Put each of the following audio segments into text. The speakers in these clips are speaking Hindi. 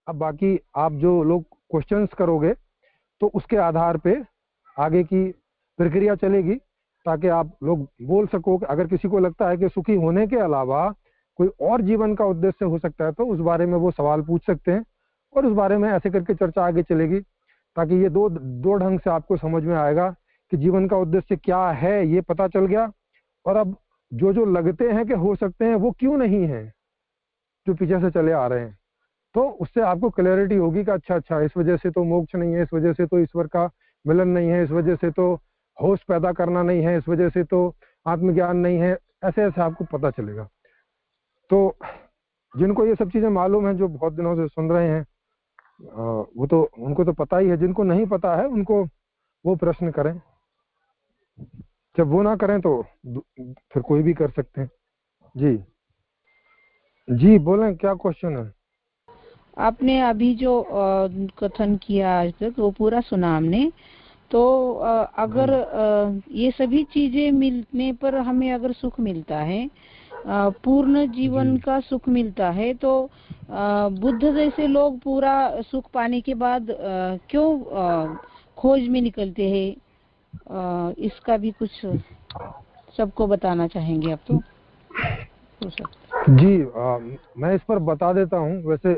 अब बाकी आप जो लोग क्वेश्चंस करोगे तो उसके आधार पे आगे की प्रक्रिया चलेगी, ताकि आप लोग बोल सको कि अगर किसी को लगता है कि सुखी होने के अलावा कोई और जीवन का उद्देश्य हो सकता है तो उस बारे में वो सवाल पूछ सकते हैं, और उस बारे में ऐसे करके चर्चा आगे चलेगी, ताकि ये दो दो ढंग से आपको समझ में आएगा कि जीवन का उद्देश्य क्या है, ये पता चल गया। और अब जो जो लगते हैं कि हो सकते हैं वो क्यों नहीं है, जो पीछे से चले आ रहे हैं, तो उससे आपको क्लैरिटी होगी कि अच्छा अच्छा इस वजह से तो मोक्ष नहीं है, इस वजह से तो ईश्वर का मिलन नहीं है, इस वजह से तो होश पैदा करना नहीं है, इस वजह से तो आत्मज्ञान नहीं है। ऐसे ऐसे आपको पता चलेगा। तो जिनको ये सब चीजें मालूम है, जो बहुत दिनों से सुन रहे हैं, वो तो उनको तो पता ही है। जिनको नहीं पता है उनको वो प्रश्न करें, जब वो ना करें तो फिर कोई भी कर सकते हैं। जी जी बोलें, क्या क्वेश्चन है? आपने अभी जो कथन किया आज तक वो पूरा सुना हमने। तो अगर ये सभी चीजें मिलने पर हमें अगर सुख मिलता है, पूर्ण जीवन का सुख मिलता है, तो बुद्ध जैसे लोग पूरा सुख पाने के बाद क्यों खोज में निकलते हैं? इसका भी कुछ सबको बताना चाहेंगे आप तो जी मैं इस पर बता देता हूँ। वैसे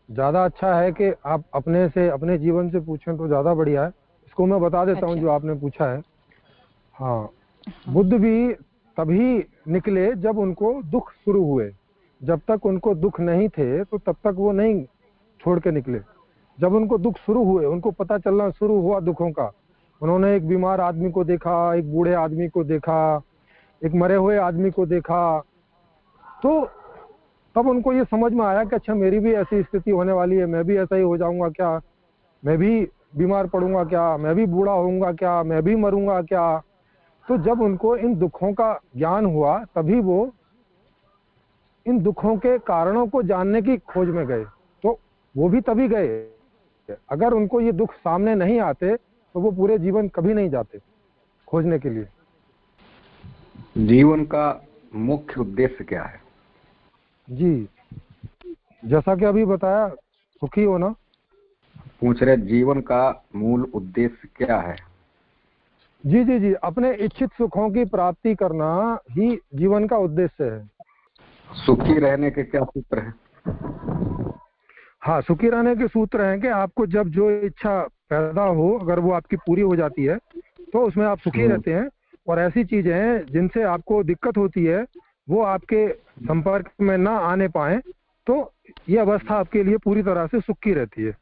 ज़्यादा अच्छा है कि आप अपने से, अपने जीवन से पूछें तो ज़्यादा बढ़िया है। इसको मैं बता देता हूँ जो आपने पूछा है। हाँ, बुद्ध भी तभी निकले जब उनको दुख शुरू हुए। जब तक उनको दुख नहीं थे तो तब तक वो नहीं छोड़ के निकले। जब उनको दुख शुरू हुए, उनको पता चलना शुरू हुआ दुखों का, उन्होंने एक बीमार आदमी को देखा, एक बूढ़े आदमी को देखा, एक मरे हुए आदमी को देखा, तो तब उनको ये समझ में आया कि अच्छा मेरी भी ऐसी स्थिति होने वाली है, मैं भी ऐसा ही हो जाऊंगा क्या, मैं भी बीमार पड़ूंगा क्या, मैं भी बूढ़ा होऊंगा क्या, मैं भी मरूंगा क्या। तो जब उनको इन दुखों का ज्ञान हुआ तभी वो इन दुखों के कारणों को जानने की खोज में गए। तो वो भी तभी गए, अगर उनको ये दुख सामने नहीं आते तो वो पूरे जीवन कभी नहीं जाते खोजने के लिए। जीवन का मुख्य उद्देश्य क्या है? जी जैसा कि अभी बताया, सुखी होना। पूछ रहे जीवन का मूल उद्देश्य क्या है? जी जी जी अपने इच्छित सुखों की प्राप्ति करना ही जीवन का उद्देश्य है। सुखी रहने के क्या सूत्र हैं? हाँ, सुखी रहने के सूत्र हैं कि आपको जब जो इच्छा पैदा हो, अगर वो आपकी पूरी हो जाती है तो उसमें आप सुखी रहते हैं। और ऐसी चीजें जिनसे आपको दिक्कत होती है वो आपके संपर्क में ना आने पाए तो ये अवस्था आपके लिए पूरी तरह से सुख की रहती है।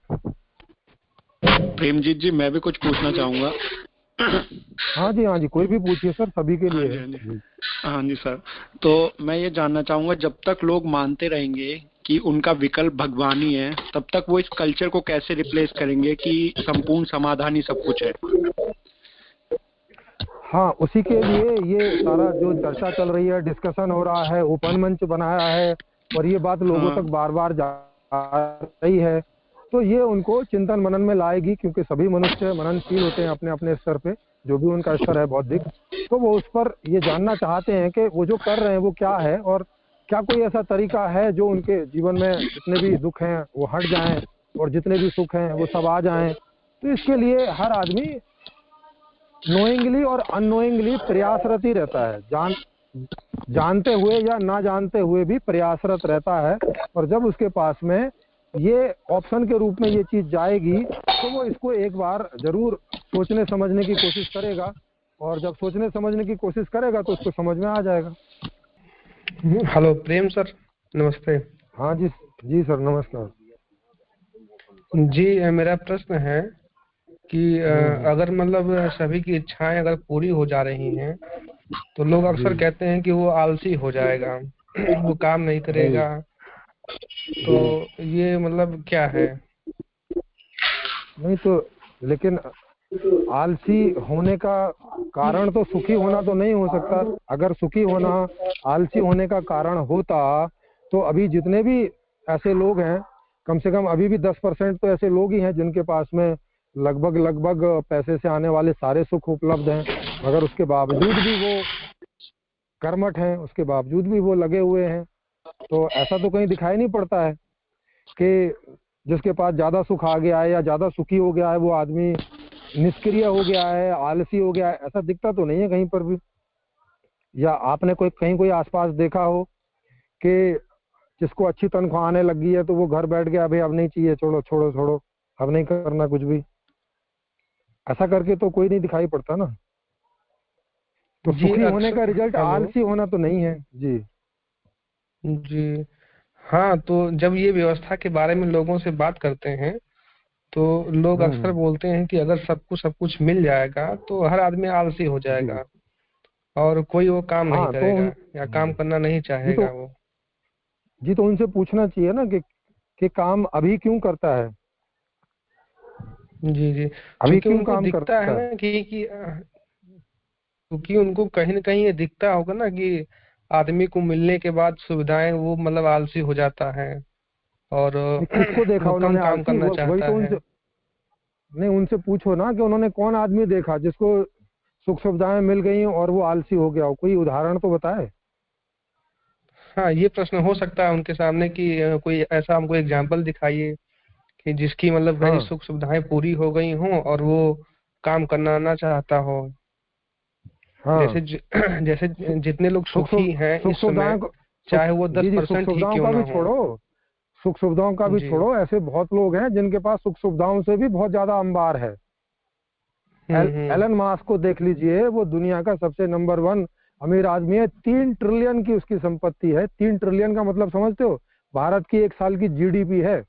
प्रेमजीत जी, मैं भी कुछ पूछना चाहूंगा। हाँ जी कोई भी पूछिए सर, सभी के लिए है। हाँ जी सर, तो मैं ये जानना चाहूंगा, जब तक लोग मानते रहेंगे कि उनका विकल्प भगवान ही है, तब तक वो इस कल्चर को कैसे रिप्लेस करेंगे कि संपूर्ण समाधान ही सब कुछ है? हाँ, उसी के लिए ये सारा जो चर्चा चल रही है, डिस्कशन हो रहा है, ओपन मंच बनाया है और ये बात लोगों तक बार बार जा रही है। तो ये उनको चिंतन मनन में लाएगी, क्योंकि सभी मनुष्य मननशील होते हैं अपने अपने स्तर पे, जो भी उनका स्तर है बौद्धिक। तो वो उस पर ये जानना चाहते हैं कि वो जो कर रहे हैं वो क्या है, और क्या कोई ऐसा तरीका है जो उनके जीवन में जितने भी दुख हैं वो हट जाएं और जितने भी सुख हैं वो सब आ जाएं। तो इसके लिए हर आदमी नोइंगली और अननोइंगली प्रयासरत ही रहता है, जानते हुए या ना जानते हुए भी प्रयासरत रहता है। और जब उसके पास में ये ऑप्शन के रूप में ये चीज जाएगी तो वो इसको एक बार जरूर सोचने समझने की कोशिश करेगा, और जब सोचने समझने की कोशिश करेगा तो उसको समझ में आ जाएगा। हेलो प्रेम सर, नमस्ते। हाँ जी जी सर, नमस्कार जी। मेरा प्रश्न है कि अगर मतलब सभी की इच्छाएं अगर पूरी हो जा रही हैं तो लोग अक्सर कहते हैं कि वो आलसी हो जाएगा, वो काम नहीं करेगा। तो ये मतलब क्या है? नहीं तो, लेकिन आलसी होने का कारण तो सुखी होना तो नहीं हो सकता। अगर सुखी होना आलसी होने का कारण होता तो अभी जितने भी ऐसे लोग हैं, कम से कम अभी भी 10% तो ऐसे लोग ही हैं जिनके पास में लगभग पैसे से आने वाले सारे सुख उपलब्ध हैं, मगर उसके बावजूद भी वो कर्मठ हैं, उसके बावजूद भी वो लगे हुए हैं। तो ऐसा तो कहीं दिखाई नहीं पड़ता है कि जिसके पास ज्यादा सुख आ गया है या ज्यादा सुखी हो गया है वो आदमी निष्क्रिय हो गया है, आलसी हो गया है, ऐसा दिखता तो नहीं है कहीं पर भी। या आपने कोई आसपास देखा हो कि जिसको अच्छी तनख्वाह आने लगी है तो वो घर बैठ गया, भाई अब नहीं चाहिए, छोड़ो छोड़ो छोड़ो, अब नहीं करना कुछ भी। ऐसा करके तो कोई नहीं दिखाई पड़ता ना। तो जी सुखी होने का अक्सर। Result hello. आलसी होना तो नहीं है जी। जी हाँ, तो जब ये व्यवस्था के बारे में लोगों से बात करते हैं तो लोग अक्सर हम्म। बोलते हैं कि अगर सबको सब कुछ मिल जाएगा तो हर आदमी आलसी हो जी जाएगा और कोई वो काम नहीं हाँ तो करेगा या काम करना नहीं जी तो चाहेगा वो। उनसे पूछना चाहिए ना कि काम अभी क्यों करता है, जी जी। अभी चूंकि क्यों उनको काम दिखता है करता है। ना कि क्योंकि उनको कहीं ना कहीं ये दिखता होगा ना कि आदमी को मिलने के बाद सुविधाएं वो मतलब आलसी हो जाता है और नहीं, किसको देखा वो कम उन्होंने काम आलसी, करना वही चाहता तो है। उनसे नहीं, उनसे पूछो ना कि उन्होंने कौन आदमी देखा जिसको सुख सुविधाएं मिल गई और वो आलसी हो गया हो, कोई उदाहरण तो बताए। हाँ, ये प्रश्न हो सकता है उनके सामने कि कोई ऐसा हमको एग्जाम्पल दिखाइए कि जिसकी मतलब कहीं हाँ सुख सुविधाएं पूरी हो गई हों और वो काम करना ना चाहता हो। हाँ। जैसे जैसे सु- जितने लोग सुख सुखी सुख हैं सुख इस समय, सुविधाएं को सुख चाहे वो जी जी, सुख 10% ही सुविधाओं क्यों का ना भी हो। छोड़ो, सुख सुविधाओं का भी जी। छोड़ो, ऐसे बहुत लोग हैं जिनके पास सुख सुविधाओं से भी बहुत ज्यादा अंबार है। हम्म। एलन मास्क को देख लीजिए, वो दुनिया का सबसे नंबर 1 अमीर आदमी है, 3 ट्रिलियन की उसकी संपत्ति है। 3 ट्रिलियन का मतलब समझते हो, भारत की एक साल की जीडीपी है,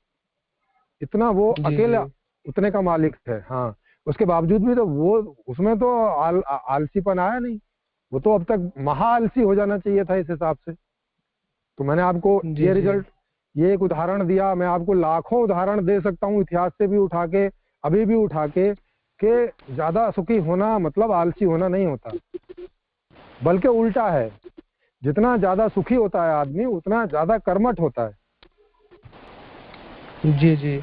इतना वो जी जी। अकेला उतने का मालिक है। हाँ, उसके बावजूद भी तो वो उसमें तो आलसीपन आया नहीं। वो तो अब तक महा आलसी हो जाना चाहिए था इस हिसाब से। तो मैंने आपको जी ये जी। रिजल्ट, ये एक उदाहरण दिया। मैं आपको लाखों उदाहरण दे सकता हूँ इतिहास से भी उठा के, अभी भी उठा के, कि ज्यादा सुखी होना मतलब आलसी होना नहीं होता, बल्कि उल्टा है। जितना ज्यादा सुखी होता है आदमी उतना ज्यादा कर्मठ होता है। जी जी।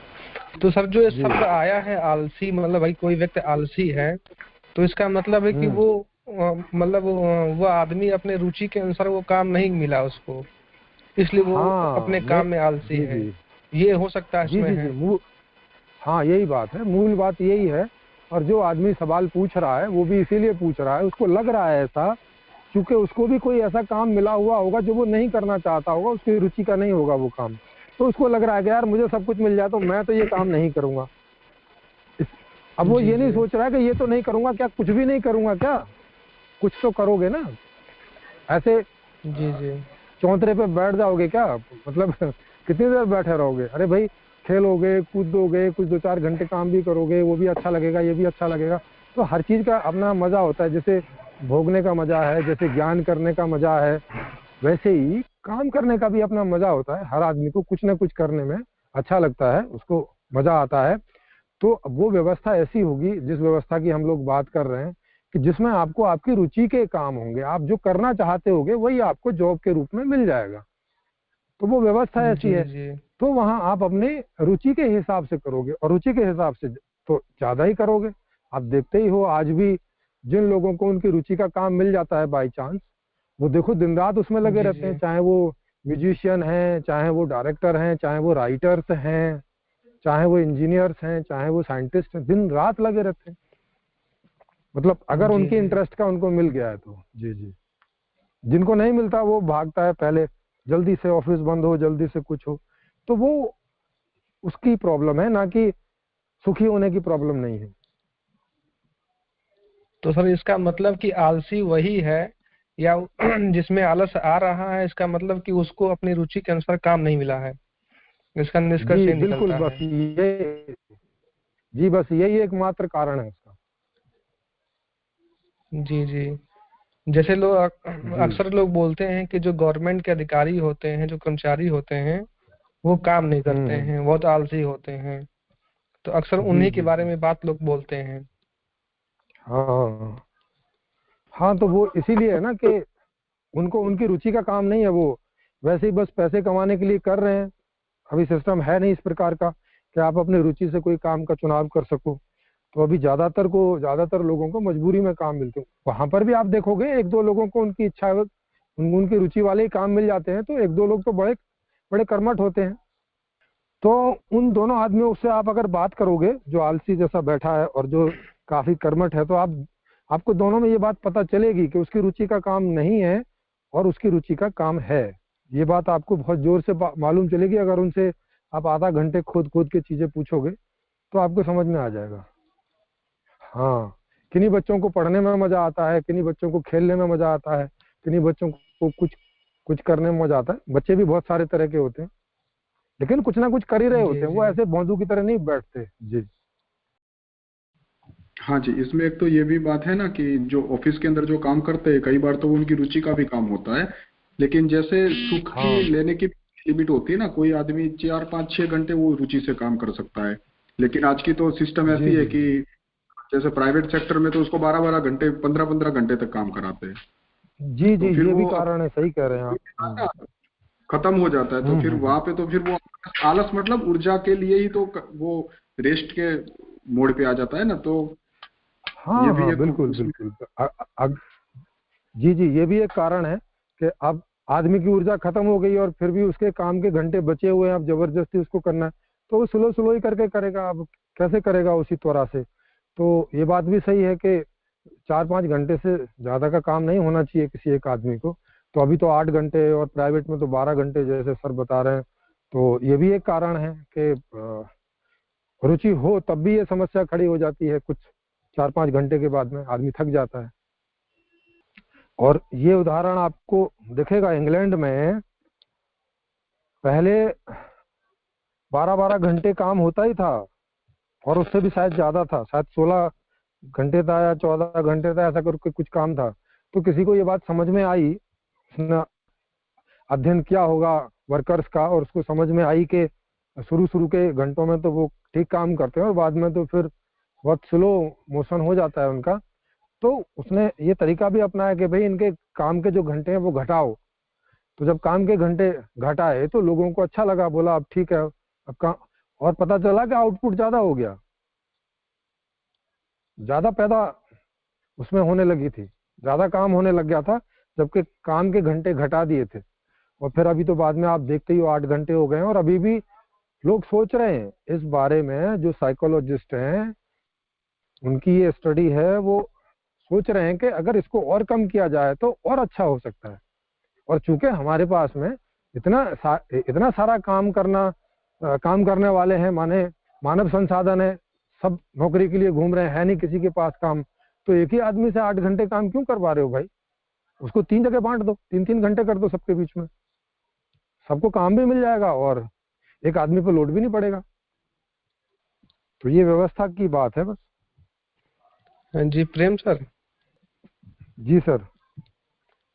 तो सर जो ये जी। शब्द आया है आलसी, मतलब भाई कोई व्यक्ति आलसी है तो इसका मतलब है कि हम्म। वो मतलब वो आदमी अपने रुचि के अनुसार वो काम नहीं मिला उसको, इसलिए वो हाँ अपने मैं काम में आलसी जी है। जी ये हो सकता है जी इसमें जी है। जी हाँ यही बात है, मूल बात यही है। और जो आदमी सवाल पूछ रहा है वो भी इसीलिए पूछ रहा है, उसको लग रहा है ऐसा क्योंकि उसको भी कोई ऐसा काम मिला हुआ होगा जो वो नहीं करना चाहता होगा, उसकी रुचि का नहीं होगा वो काम। तो उसको लग रहा है कि यार मुझे सब कुछ मिल जाए तो मैं तो ये काम नहीं करूंगा। इस, अब वो जी ये नहीं जी। सोच रहा है कि ये तो नहीं करूंगा, क्या कुछ भी नहीं करूंगा क्या, कुछ तो करोगे ना। ऐसे जी जी। चौंतरे पे बैठ जाओगे क्या, मतलब कितनी देर बैठे रहोगे। अरे भाई, खेलोगे कूदोगे, कुछ 2-4 घंटे काम भी करोगे, वो भी अच्छा लगेगा, ये भी अच्छा लगेगा। तो हर चीज का अपना मजा होता है। जैसे भोगने का मजा है, जैसे ज्ञान करने का मजा है, वैसे ही काम करने का भी अपना मजा होता है। हर आदमी को कुछ ना कुछ करने में अच्छा लगता है, उसको मजा आता है। तो वो व्यवस्था ऐसी होगी, जिस व्यवस्था की हम लोग बात कर रहे हैं, कि जिसमें आपको आपकी रुचि के काम होंगे, आप जो करना चाहते होगे वही आपको जॉब के रूप में मिल जाएगा। तो वो व्यवस्था ऐसी जी है। जी। तो वहां आप अपने रुचि के हिसाब से करोगे, और रुचि के हिसाब से तो ज्यादा ही करोगे। आप देखते ही हो आज भी जिन लोगों को उनकी रुचि का काम मिल जाता है बाई चांस, वो देखो दिन रात उसमें लगे जी रहते जी। हैं। चाहे वो म्यूजिशियन हैं, चाहे वो डायरेक्टर हैं, चाहे वो राइटर्स हैं, चाहे वो इंजीनियर्स हैं, चाहे वो साइंटिस्ट हैं, दिन रात लगे रहते हैं। मतलब अगर जी उनके जी। इंटरेस्ट का उनको मिल गया है तो जी जी। जिनको नहीं मिलता वो भागता है पहले, जल्दी से ऑफिस बंद हो, जल्दी से कुछ हो। तो वो उसकी प्रॉब्लम है, ना कि सुखी होने की प्रॉब्लम नहीं है। तो सर इसका मतलब कि आलसी वही है या जिसमें आलस आ रहा है, इसका मतलब कि उसको अपनी रुचि के अनुसार काम नहीं मिला है, इसका निष्कर्ष जी ये बिल्कुल, निकलता बस है। ये जी बस यही एकमात्र कारण है उसका। जी जी। जैसे लोग जी। अक्सर लोग बोलते हैं कि जो गवर्नमेंट के अधिकारी होते हैं, जो कर्मचारी होते हैं, वो काम नहीं करते हम्म। हैं, बहुत आलसी होते हैं। तो अक्सर जी उन्हीं के जी बारे जी में बात लोग बोलते हैं। हाँ हाँ। तो वो इसीलिए है ना कि उनको उनकी रुचि का काम नहीं है, वो वैसे ही बस पैसे कमाने के लिए कर रहे हैं। अभी सिस्टम है नहीं इस प्रकार का कि आप अपनी रुचि से कोई काम का चुनाव कर सको। तो अभी ज्यादातर लोगों को मजबूरी में काम मिलते हैं। वहां पर भी आप देखोगे एक दो लोगों को उनकी इच्छा, उनकी रुचि वाले ही काम मिल जाते हैं। तो एक दो लोग तो बड़े बड़े कर्मठ होते हैं। तो उन दोनों आदमियों से आप अगर बात करोगे, जो आलसी जैसा बैठा है और जो काफी कर्मठ है, तो आपको दोनों में ये बात पता चलेगी कि उसकी रुचि का काम नहीं है और उसकी रुचि का काम है। ये बात आपको बहुत जोर से मालूम चलेगी। अगर उनसे आप आधा घंटे खोद खोद के चीजें पूछोगे तो आपको समझ में आ जाएगा। हाँ, किन्हीं बच्चों को पढ़ने में मजा आता है, किन्हीं बच्चों को खेलने में मजा आता है, किन्हीं बच्चों को कुछ कुछ करने में मजा आता है। बच्चे भी बहुत सारे तरह के होते हैं, लेकिन कुछ ना कुछ कर ही रहे होते जी हैं, वो जी। ऐसे भोंदू की तरह नहीं बैठते जी। हाँ जी, इसमें एक तो ये भी बात है ना कि जो ऑफिस के अंदर जो काम करते हैं कई बार तो वो उनकी रुचि का भी काम होता है, लेकिन जैसे सुख की हाँ लेने की लिमिट होती है ना, कोई आदमी 4 5 6 घंटे वो रुचि से काम कर सकता है, लेकिन आज की तो सिस्टम जी ऐसी है जी कि जैसे प्राइवेट सेक्टर में तो उसको 12 12 घंटे 15 15 घंटे तक काम कराते हैं। जी तो जी, फिर ये भी वो कारण है, सही कह रहे हैं आप। खत्म हो जाता है, तो फिर हम्म। वहां पे तो फिर वो आलस मतलब ऊर्जा के लिए ही तो वो रेस्ट के मोड पे आ जाता है ना, तो ये हाँ भी हाँ, एक बिल्कुल उसमें। बिल्कुल। जी जी, ये भी एक कारण है कि अब आदमी की ऊर्जा खत्म हो गई और फिर भी उसके काम के घंटे बचे हुए हैं, अब जबरदस्ती उसको करना है, तो वो स्लो स्लो ही करके करेगा। अब कैसे करेगा उसी तरह से? तो ये बात भी सही है कि 4 5 घंटे से ज्यादा का काम नहीं होना चाहिए किसी एक आदमी को। तो अभी तो 8 घंटे और प्राइवेट में तो 12 घंटे जैसे सर बता रहे हैं। तो ये भी एक कारण है कि रुचि हो तब भी ये समस्या खड़ी हो जाती है। कुछ 4 5 घंटे के बाद में आदमी थक जाता है। और ये उदाहरण आपको दिखेगा इंग्लैंड में। पहले 12 12 घंटे काम होता ही था, और उससे भी शायद ज्यादा था, शायद 16 घंटे था या 14 घंटे था, ऐसा करके कुछ काम था। तो किसी को ये बात समझ में आई, उसने अध्ययन किया होगा वर्कर्स का, और उसको समझ में आई कि शुरू शुरू के घंटों में तो वो ठीक काम करते हैं और बाद में तो फिर बहुत स्लो मोशन हो जाता है उनका। तो उसने ये तरीका भी अपनाया कि भाई इनके काम के जो घंटे हैं वो घटाओ। तो जब काम के घंटे घटाए तो लोगों को अच्छा लगा, बोला अब ठीक है, अब काम। और पता चला कि आउटपुट ज्यादा हो गया, ज्यादा पैदा उसमें होने लगी थी, ज्यादा काम होने लग गया था, जबकि काम के घंटे घटा दिए थे। और फिर अभी तो बाद में आप देखते ही हो 8 घंटे हो गए हैं, और अभी भी लोग सोच रहे हैं इस बारे में। जो साइकोलॉजिस्ट हैं, उनकी ये स्टडी है, वो सोच रहे हैं कि अगर इसको और कम किया जाए तो और अच्छा हो सकता है। और चूंकि हमारे पास में इतना सारा काम करने वाले हैं, माने मानव संसाधन है, सब नौकरी के लिए घूम रहे हैं, है नहीं किसी के पास काम। तो एक ही आदमी से 8 घंटे काम क्यों करवा रहे हो भाई? उसको 3 जगह बांट दो, 3 3 घंटे कर दो सबके बीच में, सबको काम भी मिल जाएगा और एक आदमी पे लोड भी नहीं पड़ेगा। तो ये व्यवस्था की बात है बस। हाँ जी प्रेम सर। जी सर।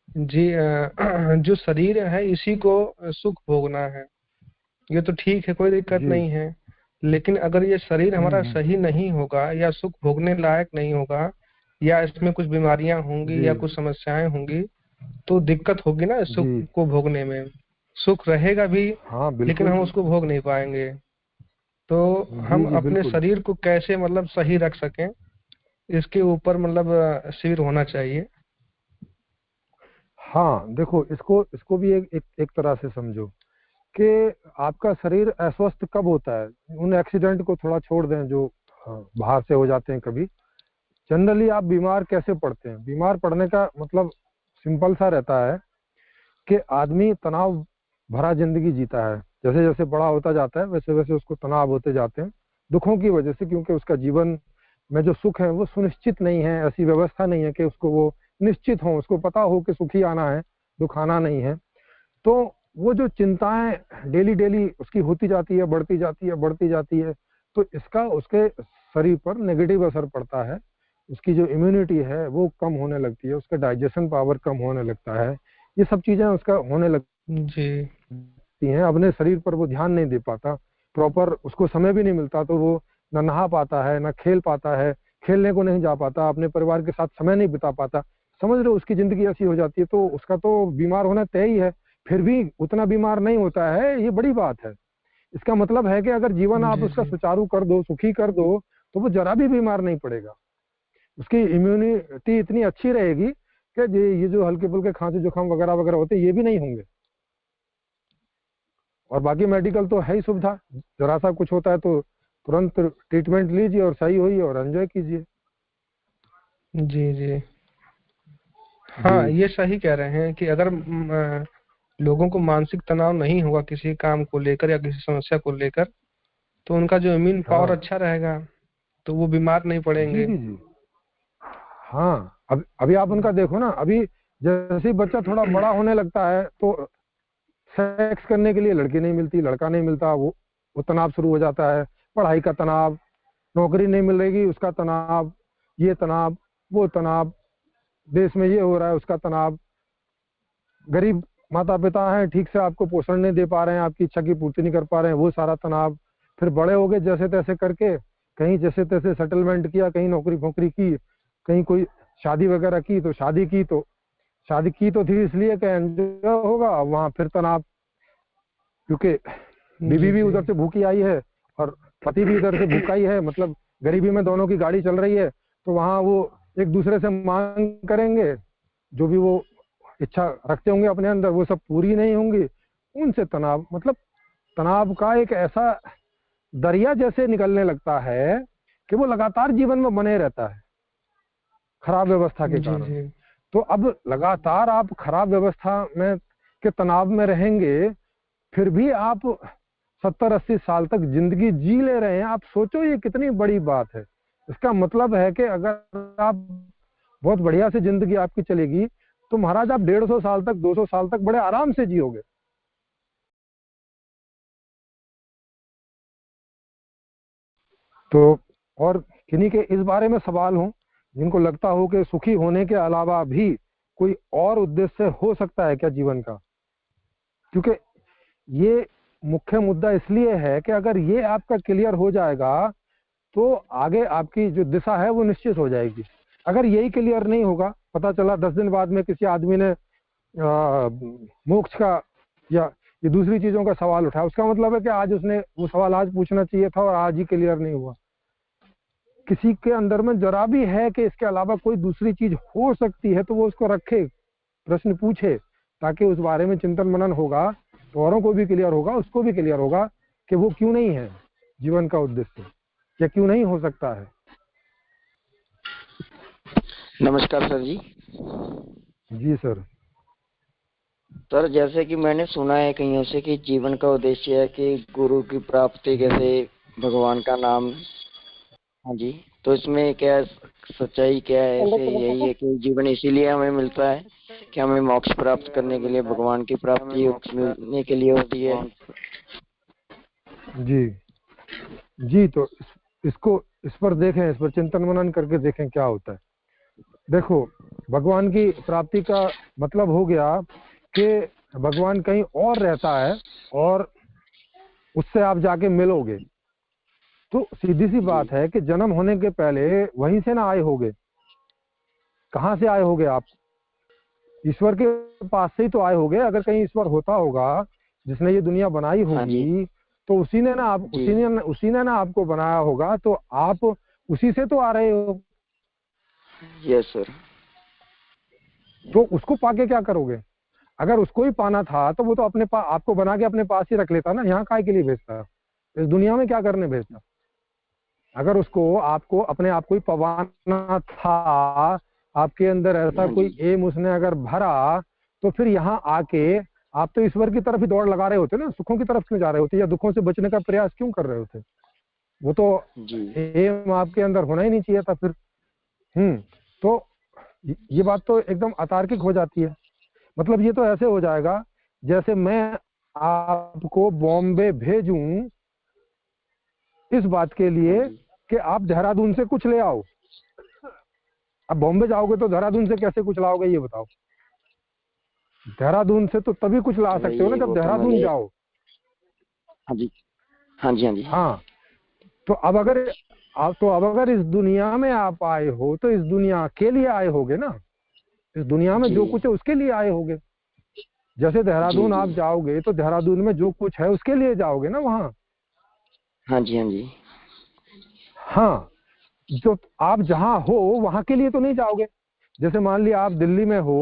जी जो शरीर है इसी को सुख भोगना है, ये तो ठीक है, कोई दिक्कत जी। नहीं है। लेकिन अगर ये शरीर हमारा हम्म। सही नहीं होगा या सुख भोगने लायक नहीं होगा, या इसमें कुछ बीमारियां होंगी जी या कुछ समस्याएं होंगी, तो दिक्कत होगी ना सुख जी। को भोगने में। सुख रहेगा भी हाँ लेकिन बिल्कुल। हम उसको भोग नहीं पाएंगे। तो हम जी जी अपने बिल्कुल। शरीर को कैसे मतलब सही रख सकें, इसके ऊपर मतलब शिविर होना चाहिए। हाँ देखो, इसको इसको भी एक तरह से समझो कि आपका शरीर अस्वस्थ कब होता है। उन एक्सीडेंट को थोड़ा छोड़ दें जो बाहर से हो जाते हैं कभी। जनरली आप बीमार कैसे पड़ते हैं? बीमार पड़ने का मतलब सिंपल सा रहता है कि आदमी तनाव भरा जिंदगी जीता है। जैसे जैसे बड़ा होता जाता है वैसे वैसे उसको तनाव होते जाते हैं, दुखों की वजह से, क्योंकि उसका जीवन में जो सुख है वो सुनिश्चित नहीं है। ऐसी व्यवस्था नहीं है कि उसको वो निश्चित हो, उसको पता हो कि सुखी आना है, दुख आना नहीं है। तो वो जो चिंताएं डेली डेली उसकी होती जाती है, बढ़ती जाती है, बढ़ती जाती है, तो इसका उसके शरीर पर नेगेटिव असर पड़ता है। उसकी जो इम्यूनिटी है वो कम होने लगती है, उसका डाइजेशन पावर कम होने लगता है, ये सब चीजें उसका होने जी लगती हैं। अपने शरीर पर वो ध्यान नहीं दे पाता, प्रॉपर उसको समय भी नहीं मिलता, तो वो ना नहा पाता है, ना खेल पाता है, खेलने को नहीं जा पाता, अपने परिवार के साथ समय नहीं बिता पाता। समझ रहे हो, उसकी जिंदगी ऐसी हो जाती है, तो उसका तो बीमार होना तय ही है। फिर भी उतना बीमार नहीं होता है, ये बड़ी बात है। इसका मतलब है कि अगर जीवन आप जी उसका जी सुचारू कर दो, सुखी कर दो, तो वो जरा भी बीमार नहीं पड़ेगा। उसकी इम्यूनिटी इतनी अच्छी रहेगी कि ये जो हल्के फुल्के खांसी जुकाम वगैरह वगैरह होते हैं ये भी नहीं होंगे। और बाकी मेडिकल तो है ही सुविधा, जरा सा कुछ होता है तो तुरंत ट्रीटमेंट लीजिए और सही होइए और एंजॉय कीजिए। जी जी। हाँ, ये सही कह रहे हैं कि अगर लोगों को मानसिक तनाव नहीं होगा किसी काम को लेकर या किसी समस्या को लेकर, तो उनका जो इम्यून पावर हाँ अच्छा रहेगा, तो वो बीमार नहीं जी पड़ेंगे। जी जी। हाँ, अब अभी आप उनका देखो ना, अभी जैसे ही बच्चा थोड़ा बड़ा होने लगता है तो सेक्स करने के लिए लड़की नहीं मिलती, लड़का नहीं मिलता, वो तनाव शुरू हो जाता है। पढ़ाई का तनाव, नौकरी नहीं मिलेगी उसका तनाव, ये तनाव, वो तनाव, देश में ये हो रहा है उसका तनाव, गरीब माता पिता हैं ठीक से आपको पोषण नहीं दे पा रहे हैं, आपकी इच्छा की पूर्ति नहीं कर पा रहे हैं, वो सारा तनाव। फिर बड़े हो गए जैसे तैसे करके, कहीं जैसे तैसे सेटलमेंट किया, कहीं नौकरी फोकरी की, कहीं कोई शादी वगैरह की, तो शादी की तो थी इसलिए कि एंजॉय होगा, वहां फिर तनाव, क्योंकि बीवी जी भी जी। उधर से भूखी आई है और पति भी इधर से भूखा ही है, मतलब गरीबी में दोनों की गाड़ी चल रही है, तो वहां वो एक दूसरे से मांग करेंगे, जो भी वो इच्छा रखते होंगे अपने अंदर वो सब पूरी नहीं होंगी, उनसे तनाव, मतलब तनाव का एक ऐसा दरिया जैसे निकलने लगता है कि वो लगातार जीवन में बने रहता है खराब व्यवस्था के जी कारण। जी। तो अब लगातार आप खराब व्यवस्था में के तनाव में रहेंगे, फिर भी आप 70-80 साल तक जिंदगी जी ले रहे हैं। आप सोचो ये कितनी बड़ी बात है। इसका मतलब है कि अगर आप बहुत बढ़िया से जिंदगी आपकी चलेगी तो महाराज आप 150 साल तक, 200 साल तक बड़े आराम से जियोगे। तो और किन्हीं के इस बारे में सवाल हो जिनको लगता हो कि सुखी होने के अलावा भी कोई और उद्देश्य हो सकता है क्या जीवन का, क्योंकि ये मुख्य मुद्दा इसलिए है कि अगर ये आपका क्लियर हो जाएगा तो आगे आपकी जो दिशा है वो निश्चित हो जाएगी। अगर यही क्लियर नहीं होगा, पता चला 10 दिन बाद में किसी आदमी ने मोक्ष का या ये दूसरी चीजों का सवाल उठाया, उसका मतलब है कि आज उसने वो सवाल आज पूछना चाहिए था और आज ही क्लियर नहीं हुआ। किसी के अंदर में जरा भी है कि इसके अलावा कोई दूसरी चीज हो सकती है तो वो उसको रखे, प्रश्न पूछे, ताकि उस बारे में चिंतन मनन होगा तो औरों को भी क्लियर होगा, उसको भी क्लियर होगा कि वो क्यों नहीं है जीवन का उद्देश्य या क्यों नहीं हो सकता है। नमस्कार सर जी। जी सर। सर, जैसे कि मैंने सुना है कहीं से कि जीवन का उद्देश्य है कि गुरु की प्राप्ति, कैसे भगवान का नाम। हाँ जी, तो इसमें क्या सच्चाई क्या है? ऐसे यही है कि जीवन इसीलिए हमें मिलता है कि हमें मोक्ष प्राप्त करने के लिए, भगवान की प्राप्ति मिलने के लिए होती है। जी जी। तो इसको इस पर देखें, इस पर चिंतन मनन करके देखें क्या होता है। देखो, भगवान की प्राप्ति का मतलब हो गया कि भगवान कहीं और रहता है और उससे आप जाके मिलोगे। तो सीधी सी बात है कि जन्म होने के पहले वहीं से ना आए होगे। कहाँ से आए होगे आप? ईश्वर के पास से ही तो आए होगे। अगर कहीं ईश्वर होता होगा जिसने ये दुनिया बनाई होगी तो उसी ने ना आपको बनाया होगा, तो आप उसी से तो आ रहे हो। Yes sir. तो उसको पाके क्या करोगे? अगर उसको ही पाना था तो वो तो अपने पास आपको बना के अपने पास ही रख लेता ना। यहाँ काय के लिए भेजता? इस दुनिया में क्या करने भेजता? अगर उसको आपको अपने आप को ही पवाना था, आपके अंदर ऐसा कोई एम उसने अगर भरा, तो फिर यहाँ आके आप तो ईश्वर की तरफ ही दौड़ लगा रहे होते ना। सुखों की तरफ क्यों जा रहे होते या दुखों से बचने का प्रयास क्यों कर रहे होते? वो तो एम आपके अंदर होना ही नहीं चाहिए था फिर। तो ये बात तो एकदम अतार्किक हो जाती है। मतलब ये तो ऐसे हो जाएगा जैसे मैं आपको बॉम्बे भेजूं इस बात के लिए कि आप देहरादून से कुछ ले आओ। अब बॉम्बे जाओगे तो देहरादून से कैसे कुछ लाओगे ये बताओ? देहरादून से तो तभी कुछ ला सकते हो ना जब देहरादून जाओ। हाँ जी, हाँ जी, हाँ जी। हाँ, तो अब अगर इस दुनिया में आप आए हो तो इस दुनिया के लिए आए होगे ना। इस दुनिया में जो कुछ है उसके लिए आए होगे। जैसे देहरादून आप जाओगे तो देहरादून में जो कुछ है उसके लिए जाओगे ना वहाँ। हाँ जी, हाँ जी। हाँ, जो आप जहाँ हो वहां के लिए तो नहीं जाओगे। जैसे मान लिया आप दिल्ली में हो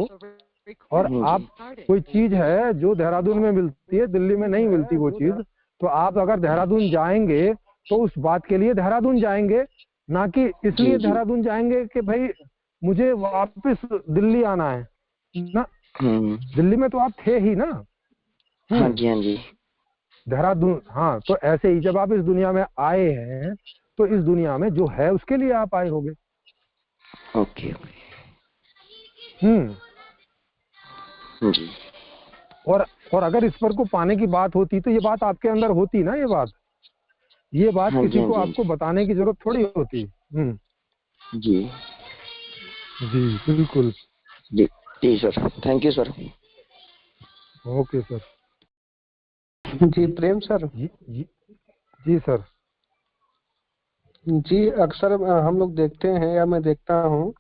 और आप कोई चीज है जो देहरादून में मिलती है, दिल्ली में नहीं मिलती वो चीज, तो आप अगर देहरादून जाएंगे तो उस बात के लिए देहरादून जाएंगे, ना कि इसलिए देहरादून जाएंगे कि भाई मुझे वापस दिल्ली आना है ना। दिल्ली में तो आप थे ही ना। हाँ जी, हाँ जी। देहरादून, हाँ, तो ऐसे ही जब आप इस दुनिया में आए हैं तो इस दुनिया में जो है उसके लिए आप आए होंगे। ओके। जी। और अगर ईश्वर को पाने की बात होती तो ये बात आपके अंदर होती ना, ये बात हाँ किसी जी, को हाँ जी। आपको बताने की जरूरत थोड़ी होती। जी जी बिल्कुल। जी जी sir, thank you sir. Okay sir. जी प्रेम सर। जी सर। जी अक्सर हम लोग देखते हैं, या मैं देखता हूँ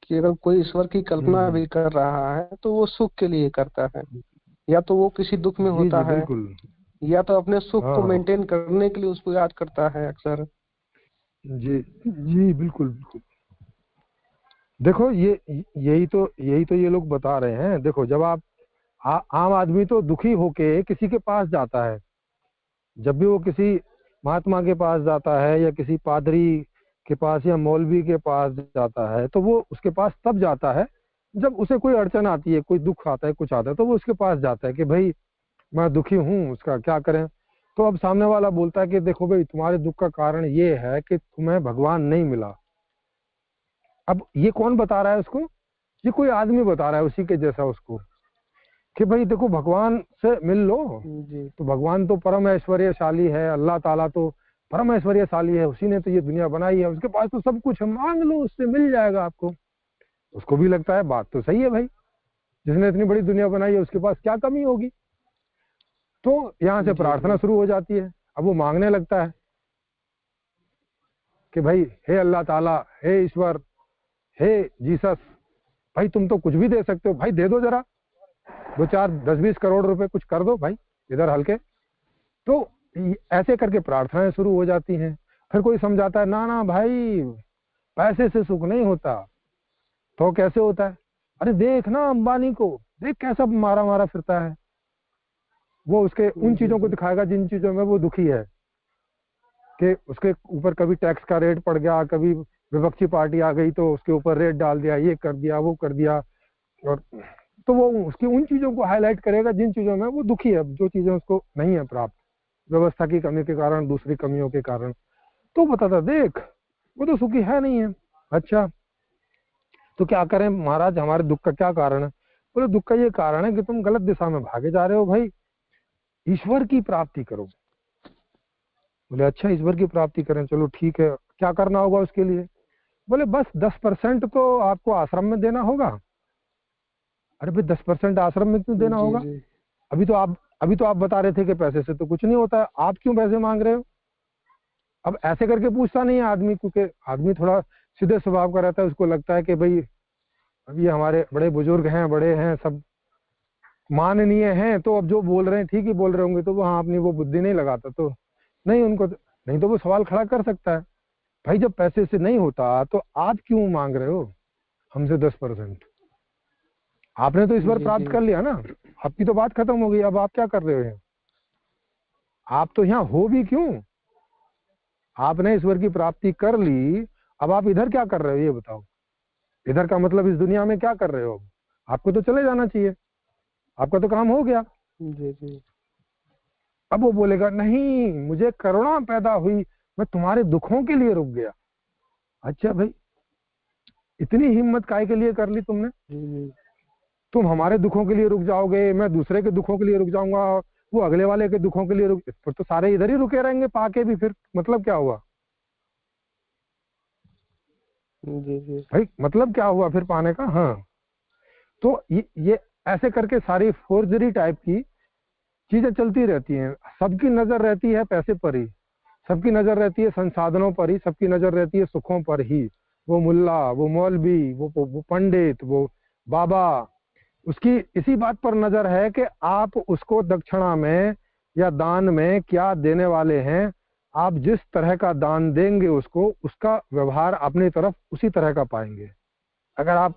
कि अगर कोई ईश्वर की कल्पना भी कर रहा है तो वो सुख के लिए करता है, या तो वो किसी दुख में होता है, बिल्कुल। या तो अपने सुख को हाँ। मेंटेन करने के लिए उसको याद करता है अक्सर। जी जी बिल्कुल बिल्कुल। देखो यही तो ये लोग बता रहे हैं। देखो जब आप आम आदमी तो दुखी होके किसी के पास जाता है, जब भी वो किसी महात्मा के पास जाता है या किसी पादरी के पास या मौलवी के पास जाता है, तो वो उसके पास तब जाता है जब उसे कोई अड़चन आती है, कोई दुख आता है, कुछ आता है, तो वो उसके पास जाता है कि भाई मैं दुखी हूँ, उसका क्या करें। तो अब सामने वाला बोलता है कि देखो भाई तुम्हारे दुख का कारण ये है कि तुम्हें भगवान नहीं मिला। अब ये कौन बता रहा है उसको? ये कोई आदमी बता रहा है उसी के जैसा उसको कि भाई देखो भगवान से मिल लो। तो भगवान तो परम ऐश्वर्यशाली है, अल्लाह ताला तो परम ऐश्वर्यशाली है, उसी ने तो ये दुनिया बनाई है, उसके पास तो सब कुछ है, मांग लो उससे मिल जाएगा आपको। उसको भी लगता है बात तो सही है भाई, जिसने इतनी बड़ी दुनिया बनाई है उसके पास क्या कमी होगी। तो यहाँ से प्रार्थना शुरू हो जाती है। अब वो मांगने लगता है कि भाई हे अल्लाह ताला, हे ईश्वर, हे जीसस, भाई तुम तो कुछ भी दे सकते हो, भाई दे दो जरा 2-4-10-20 करोड़ रुपए कुछ कर दो भाई इधर हल्के। तो ऐसे करके प्रार्थनाएं शुरू हो जाती हैं। फिर कोई समझाता है ना ना भाई पैसे से सुख नहीं होता। तो कैसे होता है? अरे देख ना अंबानी को, देख कैसा मारा मारा फिरता है। वो उसके उन चीजों को दिखाएगा जिन चीजों में वो दुखी है, कि उसके ऊपर कभी टैक्स का रेट पड़ गया, कभी विपक्षी पार्टी आ गई तो उसके ऊपर रेट डाल दिया, ये कर दिया, वो कर दिया। और तो वो उसकी उन चीजों को हाईलाइट करेगा जिन चीजों में वो दुखी है, जो चीजें उसको नहीं है प्राप्त, व्यवस्था की कमी के कारण, दूसरी कमियों के कारण। तो बताता देख वो तो सुखी है नहीं है। अच्छा तो क्या करें महाराज, हमारे दुख का क्या कारण है? बोले दुख का ये कारण है कि तुम गलत दिशा में भागे जा रहे हो भाई, ईश्वर की प्राप्ति करो। बोले अच्छा ईश्वर की प्राप्ति करें, चलो ठीक है, क्या करना होगा उसके लिए? बोले बस 10% तो आपको आश्रम में देना होगा। अरे भाई 10% आश्रम में क्यों देना होगा? अभी तो आप बता रहे थे कि पैसे से तो कुछ नहीं होता है, आप क्यों पैसे मांग रहे हो? अब ऐसे करके पूछता नहीं है आदमी, क्योंकि आदमी थोड़ा सीधे स्वभाव का रहता है, उसको लगता है कि भाई अभी हमारे बड़े बुजुर्ग हैं, बड़े हैं, सब माननीय हैं, तो अब जो बोल रहे हैं ठीक ही बोल रहे होंगे, तो वो हाँ अपनी वो बुद्धि नहीं लगाता, तो नहीं उनको नहीं तो वो सवाल खड़ा कर सकता है, भाई जब पैसे से नहीं होता तो आप क्यों मांग रहे हो हमसे 10%? आपने तो ईश्वर प्राप्त कर लिया ना, आपकी तो बात खत्म हो गई। अब आप क्या कर रहे हो यहाँ? आप तो यहाँ हो भी क्यों? आपने ईश्वर की प्राप्ति कर ली, अब आप इधर क्या कर रहे हो ये बताओ? इधर का मतलब इस दुनिया में क्या कर रहे हो? आपको तो चले जाना चाहिए, आपका तो काम हो गया। जी। अब वो बोलेगा नहीं मुझे करुणा पैदा हुई, मैं तुम्हारे दुखों के लिए रुक गया। अच्छा भाई इतनी हिम्मत काहे के लिए कर ली तुमने? तुम हमारे दुखों के लिए रुक जाओगे, मैं दूसरे के दुखों के लिए रुक जाऊंगा, वो अगले वाले के दुखों के लिए रुक, फिर तो सारे इधर ही रुके रहेंगे पाके भी, फिर मतलब क्या हुआ? जी भाई मतलब क्या हुआ फिर पाने का? हाँ तो ये ऐसे करके सारी फोर्जरी टाइप की चीजें चलती रहती हैं। सबकी नजर रहती है पैसे पर ही, सबकी नजर रहती है संसाधनों पर ही, सबकी नजर रहती है सुखों पर ही। वो मुल्ला, वो मौलवी, वो पंडित, वो बाबा, उसकी इसी बात पर नजर है कि आप उसको दक्षिणा में या दान में क्या देने वाले हैं। आप जिस तरह का दान देंगे उसको, उसका व्यवहार अपनी तरफ उसी तरह का पाएंगे। अगर आप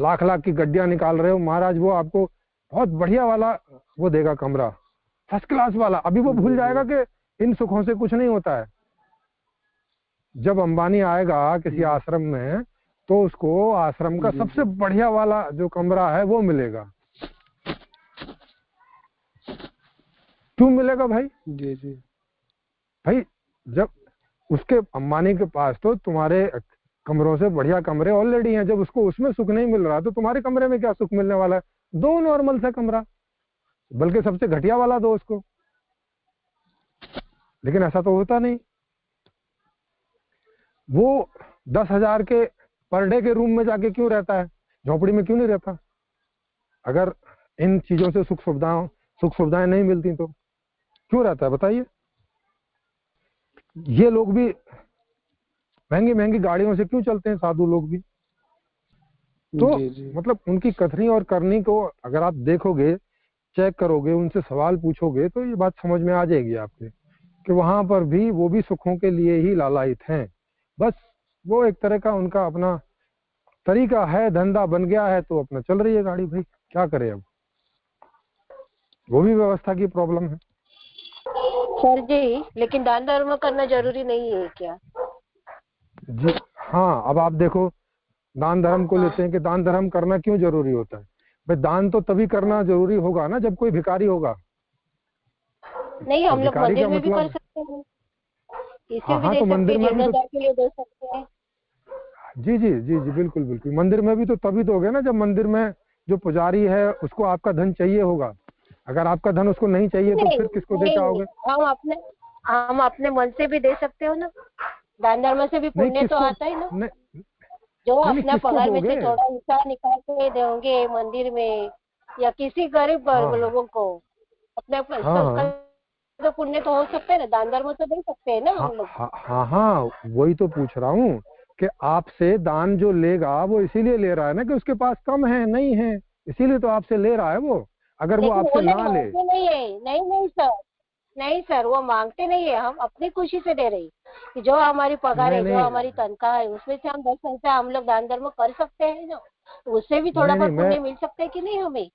लाख लाख की गड्डियां निकाल रहे हो, महाराज वो आपको बहुत बढ़िया वाला वो देगा कमरा, फर्स्ट क्लास वाला। अभी वो भूल जाएगा कि इन सुखों से कुछ नहीं होता है। जब अंबानी आएगा किसी आश्रम में तो उसको आश्रम का सबसे बढ़िया वाला जो कमरा है वो मिलेगा। क्यों मिलेगा भाई? जी जी भाई जब उसके अंबानी के पास तो तुम्हारे कमरों से बढ़िया कमरे ऑलरेडी हैं, जब उसको उसमें सुख नहीं मिल रहा तो तुम्हारे कमरे में क्या सुख मिलने वाला है? दो नॉर्मल सा कमरा, बल्कि सबसे घटिया वाला दो उसको। लेकिन ऐसा तो होता नहीं। वो 10,000 के पर डे के रूम में जाके क्यों रहता है, झोपड़ी में क्यों नहीं रहता? अगर इन चीजों से सुख सुविधाएं नहीं मिलती तो क्यों रहता है बताइए? ये लोग भी महंगी महंगी गाड़ियों से क्यों चलते हैं, साधु लोग भी? तो जी। मतलब उनकी कथनी और करनी को अगर आप देखोगे, चेक करोगे, उनसे सवाल पूछोगे तो ये बात समझ में आ जाएगी आपके कि वहां पर भी वो भी सुखों के लिए ही लालायित हैं। बस वो एक तरह का उनका अपना तरीका है, धंधा बन गया है तो अपना चल रही है गाड़ी। भाई क्या करे, अब वो भी व्यवस्था की प्रॉब्लम है। सर जी, लेकिन दान धर्म करना जरूरी नहीं है क्या? जी हाँ, अब आप देखो दान धर्म को लेते हैं कि दान धर्म करना क्यों जरूरी होता है। भाई दान तो तभी करना जरूरी होगा ना जब कोई भिखारी होगा। नहीं, हम लोग भिखारी मंदिर का में भी कर मतलब सकते हैं, इसे हाँ भी हाँ, दे तो सकते मंदिर हैं, में भी तो जीर्णोद्धार के लिए दे सकते हैं। जी जी जी जी बिल्कुल बिल्कुल। मंदिर में भी तो तभी तो होगा ना जब मंदिर में जो पुजारी है उसको आपका धन चाहिए होगा। अगर आपका धन उसको नहीं चाहिए तो फिर किसको दे पाओगे? हम अपने मन से भी दे सकते हो ना, दान धर्म से भी नहीं, पुण्य तो किसको आता है ना। नहीं, जो नहीं, अपना किसको पगार में से दोगे? थोड़ा हिस्सा निकाल के देंगे मंदिर में या किसी गरीब हाँ लोगों को, अपने हाँ उसका हाँ तो पुण्य तो हो सकता है ना, दान धर्म तो दे सकते हैं ना हाँ हम लोग। हाँ हाँ हाँ, वही तो पूछ रहा हूँ कि आपसे दान जो लेगा वो इसीलिए ले रहा है ना कि उसके पास कम है, नहीं है, इसीलिए तो आपसे ले रहा है वो। अगर वो लेकिन आपसे वो लोग ना ले, मांगते नहीं है, नहीं सर, नहीं सर, वो मांगते नहीं है, हम अपनी खुशी से दे रहे हैं कि जो हमारी पगार नहीं है, जो नहीं हमारी तनख्वाह है, उसमें से हम 10 पैसा हम लोग दान धर्म कर सकते हैं ना, तो उससे भी थोड़ा नहीं नहीं बहुत मैं पुण्य मिल सकता है कि नहीं हमें?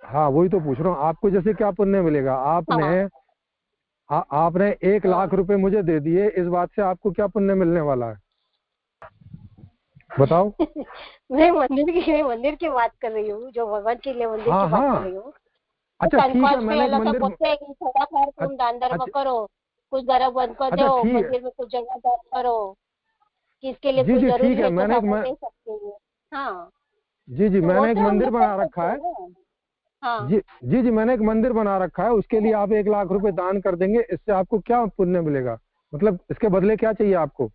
हाँ वही तो पूछ रहा हूँ, आपको जैसे क्या पुण्य मिलेगा? हाँ। आपने 1,00,000 रुपए मुझे दे दिए, इस बात से आपको क्या पुण्य मिलने वाला है बताओ? मैं मंदिर की बात कर रही हूँ, जो भगवान के लिए मंदिर हाँ की बात कर हाँ रही हूँ। अच्छा ठीक है, तनख्वाह मैंने पे एक अल्लाह सब मंदिर बोलते हैं कि थोड़ा खैर तुम दान धर्म अच्छा करो, कुछ गरीब बन को अच्छा दो, ठीक है, मंदिर में कुछ जगह दान करो, किसके लिए जी कुछ जी जरूरी ठीक है, है तो मैंने एक बाबा दे सकते हैं। हाँ, जी जी तो वो मैंने एक तो हम मंदिर लोग बना कर रखा सकते है। हैं ना। हाँ। जी जी जी मैंने एक मंदिर बना रखा है, उसके लिए आप 1,00,000 रुपए दान कर देंगे, इससे आपको क्या पुण्य मिलेगा? मतलब इसके बदले क्या चाहिए आपको?